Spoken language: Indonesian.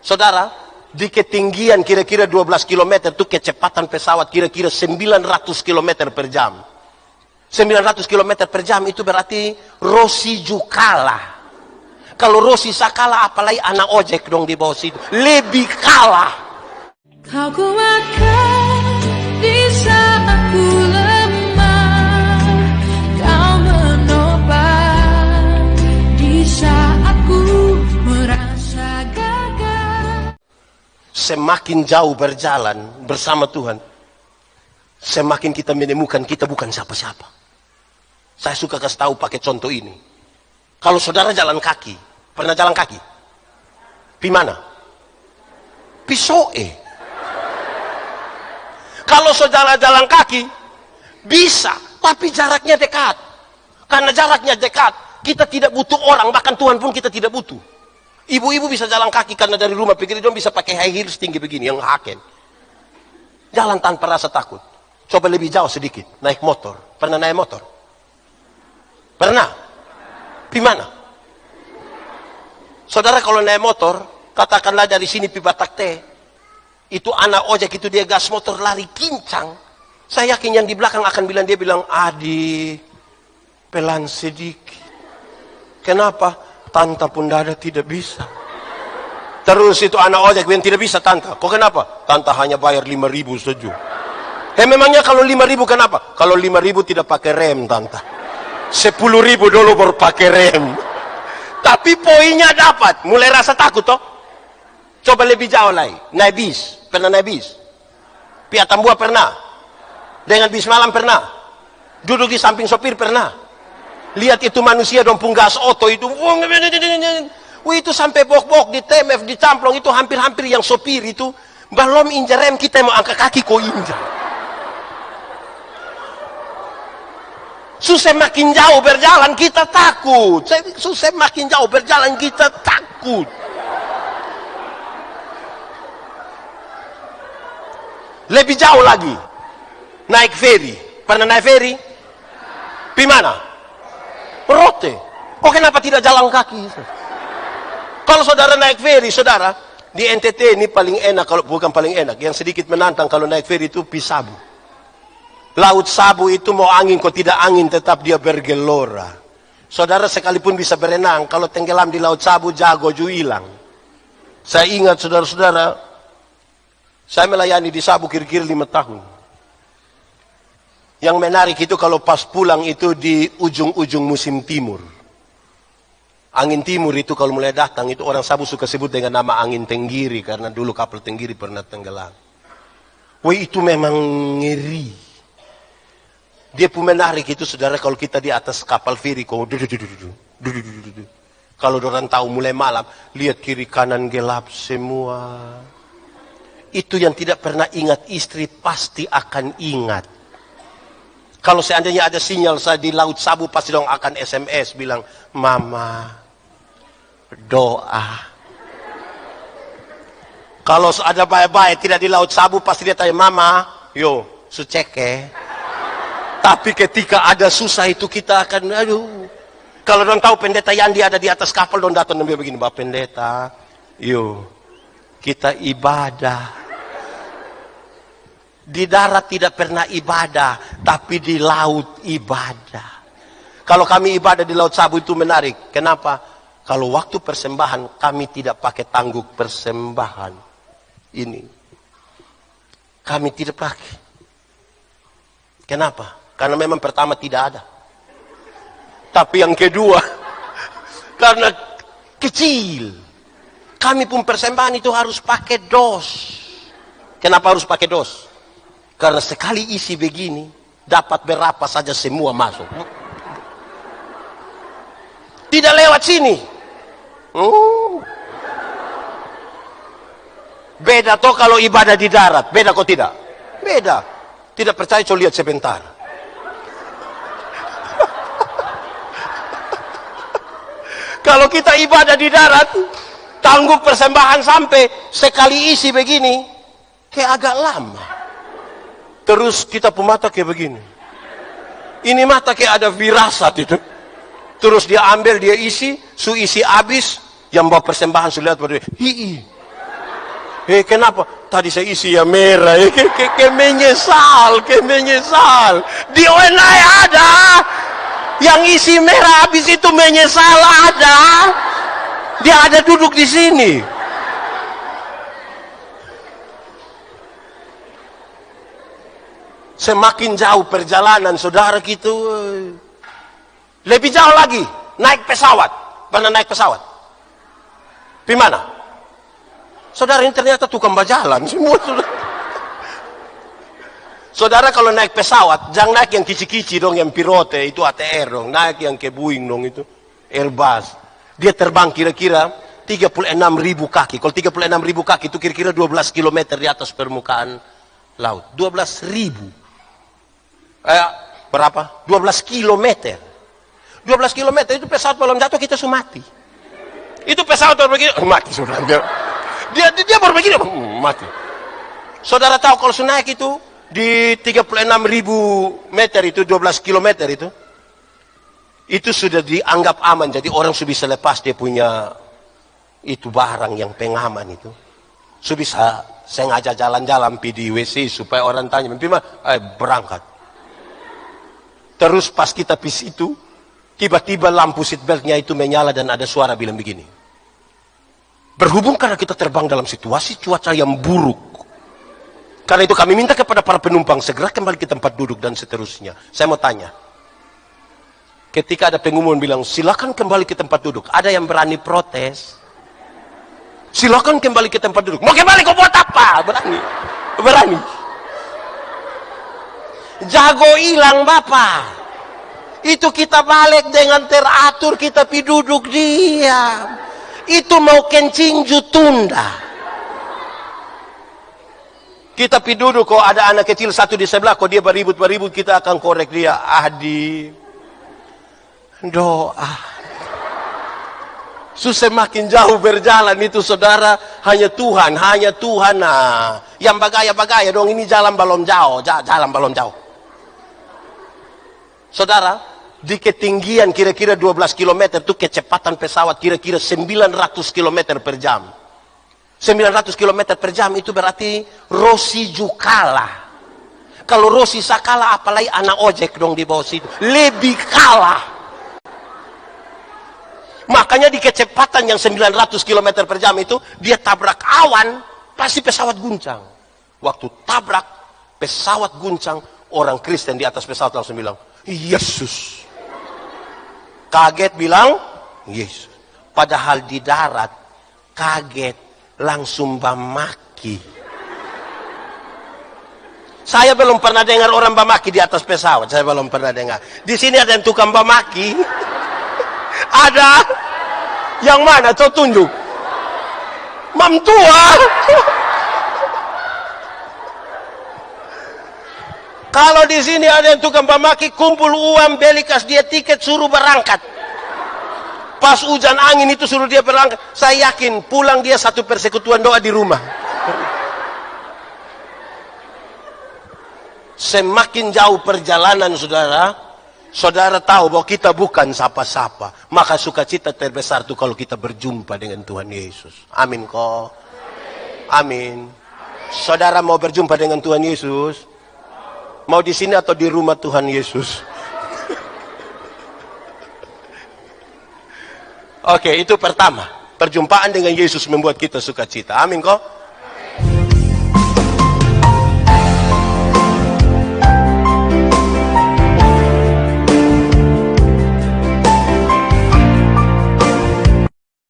Saudara, di ketinggian kira-kira 12 km itu kecepatan pesawat kira-kira 900 km per jam. 900 km per jam itu berarti Rossi kalah. Kalau Rossi kalah, apalagi anak ojek dong di bawah situ. Lebih kalah. Kau kuatkan di saat ku lemah, kau menopang di saat ku merasa gagal. Semakin jauh berjalan bersama Tuhan, semakin kita menemukan kita bukan siapa-siapa. Saya suka kasih tahu pakai contoh ini. Kalau saudara jalan kaki, pernah jalan kaki? Di mana? Pisoe. Kalau saudara jalan kaki, bisa, tapi jaraknya dekat. Karena jaraknya dekat, kita tidak butuh orang, bahkan Tuhan pun kita tidak butuh. Ibu-ibu bisa jalan kaki karena dari rumah pikir dong bisa pakai high heels tinggi begini, yang haken. Jalan tanpa rasa takut. Coba lebih jauh sedikit, naik motor. Pernah naik motor? Pernah? Di mana? Saudara kalau naik motor, katakanlah dari sini pi Batak Teh, itu anak ojek itu dia gas motor lari kincang. Saya yakin yang di belakang akan bilang, dia bilang, Adi, pelan sedikit. Kenapa? Tanta pun dada tidak bisa. Terus itu anak ojek yang tidak bisa, Tanta. Kok kenapa? Tanta hanya bayar 5.000 saja. Memangnya kalau 5.000 kenapa? Kalau 5.000 tidak pakai rem, Tanta. 10.000 dulu baru pakai rem. Tapi poinnya dapat. Mulai rasa takut toh. Coba lebih jauh lagi. Naik bis. Pernah naik bis? Pia Tambua pernah? Dengan bis malam pernah? Duduk di samping sopir pernah? Lihat itu manusia dong punggas oto itu. Itu sampai bok-bok di TMF, di camplong itu hampir-hampir yang sopir itu. Belum injak rem kita mau angkat kaki kok injak. Susah makin jauh berjalan kita takut. Susah makin jauh berjalan kita takut. Lebih jauh lagi. Naik ferry. Pernah naik ferry? Di mana? Rote. Kok kenapa tidak jalan kaki? Kalau saudara naik ferry, saudara, di NTT ini paling enak, kalau bukan paling enak, yang sedikit menantang kalau naik ferry itu Pisabu. Laut Sabu itu mau angin, kok tidak angin tetap dia bergelora. Saudara sekalipun bisa berenang, kalau tenggelam di Laut Sabu jago ju hilang. Saya ingat saudara-saudara, saya melayani di Sabu kira-kira 5 tahun. Yang menarik itu kalau pas pulang itu di ujung-ujung musim timur. Angin timur itu kalau mulai datang itu orang Sabu suka sebut dengan nama angin Tenggiri, karena dulu kapal Tenggiri pernah tenggelam. Wah itu memang ngeri. Dia pun menarik itu saudara kalau kita di atas kapal ferry kok kalau orang tahu mulai malam lihat kiri kanan gelap semua. Itu yang tidak pernah ingat istri pasti akan ingat. Kalau seandainya ada sinyal saya di Laut Sabu pasti dong akan SMS bilang, Mama doa. Kalau ada baik-baik tidak di Laut Sabu pasti dia tanya, Mama yo suceke. Tapi ketika ada susah itu kita akan, aduh. Kalau dong tahu pendeta Yandi ada di atas kapal, dong datang dan dia begini, Bapak pendeta, yuk kita ibadah. Di darat tidak pernah ibadah, tapi di laut ibadah. Kalau kami ibadah di Laut Sabu itu menarik. Kenapa? Kalau waktu persembahan kami tidak pakai tangguk persembahan. Ini. Kami tidak pakai. Kenapa? Karena memang pertama tidak ada. Tapi yang kedua, karena kecil. Kami pun persembahan itu harus pakai dos. Kenapa harus pakai dos? Karena sekali isi begini, dapat berapa saja semua masuk. Tidak lewat sini. Beda toh kalau ibadah di darat. Beda kok tidak? Beda. Tidak percaya coba lihat sebentar. Kalau kita ibadah di darat, tangguk persembahan sampai sekali isi begini, kayak agak lama. Terus kita pemata kayak begini. Ini mata kayak ada firasat itu. Terus dia ambil, dia isi, isi habis, yang bawa persembahan sudah lihat pada Kenapa? Tadi saya isi yang merah. Menyesal. Di ONI ada. Yang isi merah habis itu menyesal ada. Dia ada duduk di sini. Semakin jauh perjalanan saudara gitu. Lebih jauh lagi. Naik pesawat. Pernah naik pesawat? Di mana? Saudara ini ternyata tukang bajalan semua. Saudara kalau naik pesawat, jangan naik yang kici-kici dong, yang pirote, itu ATR dong. Naik yang ke Boeing dong itu. Airbus. Dia terbang kira-kira 36.000 kaki. Kalau 36.000 kaki itu kira-kira 12 km di atas permukaan laut. 12.000. Berapa? 12 kilometer. 12 kilometer itu pesawat belum jatuh kita sudah mati. Itu pesawat baru begini, mati sudah. Dia baru begini, mati. Saudara tahu kalau sudah naik itu di 36.000 meter itu 12 kilometer itu sudah dianggap aman. Jadi orang sudah bisa lepas dia punya itu barang yang pengaman itu. Sudah bisa sengaja jalan-jalan di WC supaya orang tanya, berangkat. Terus pas kita di situ, tiba-tiba lampu seatbeltnya itu menyala dan ada suara bilang begini. Berhubung karena kita terbang dalam situasi cuaca yang buruk. Karena itu kami minta kepada para penumpang segera kembali ke tempat duduk dan seterusnya. Saya mau tanya. Ketika ada pengumuman bilang, silakan kembali ke tempat duduk. Ada yang berani protes? Silakan kembali ke tempat duduk. Mau kembali kau buat apa? Berani. Jago hilang Bapak. Itu kita balik dengan teratur, kita pi duduk diam. Itu mau kencing tunda. Kita pi duduk, kok ada anak kecil satu di sebelah, kok dia beribut, kita akan korek dia. Adi, doa. Semakin jauh berjalan itu saudara, hanya Tuhan. Nah, yang bagaya dong, ini jalan belum jauh. Saudara, di ketinggian kira-kira 12 km itu kecepatan pesawat kira-kira 900 km per jam. 900 km per jam itu berarti Rossi kalah. Kalau Rossi kalah, apalagi anak ojek dong di bawah situ. Lebih kalah. Makanya di kecepatan yang 900 km per jam itu, dia tabrak awan, pasti pesawat guncang. Waktu tabrak, pesawat guncang, orang Kristen di atas pesawat langsung bilang, Yesus. Kaget bilang, Yesus. Padahal di darat, kaget, langsung bamaki. Saya belum pernah dengar orang bamaki di atas pesawat. Saya belum pernah dengar. Di sini ada yang tukang bamaki. Ada. Yang mana? Coba tunjuk. Mam tua. Kalau di sini ada yang tukang bamaki, kumpul uang, belikas dia tiket, suruh berangkat. Pas hujan angin itu suruh dia berangkat. Saya yakin pulang dia satu persekutuan doa di rumah. Semakin jauh perjalanan saudara tahu bahwa kita bukan sapa-sapa. Maka sukacita terbesar itu kalau kita berjumpa dengan Tuhan Yesus. Amin kok. Amin. Saudara mau berjumpa dengan Tuhan Yesus? Mau di sini atau di rumah Tuhan Yesus? Oke, itu pertama. Perjumpaan dengan Yesus membuat kita sukacita. Amin kok.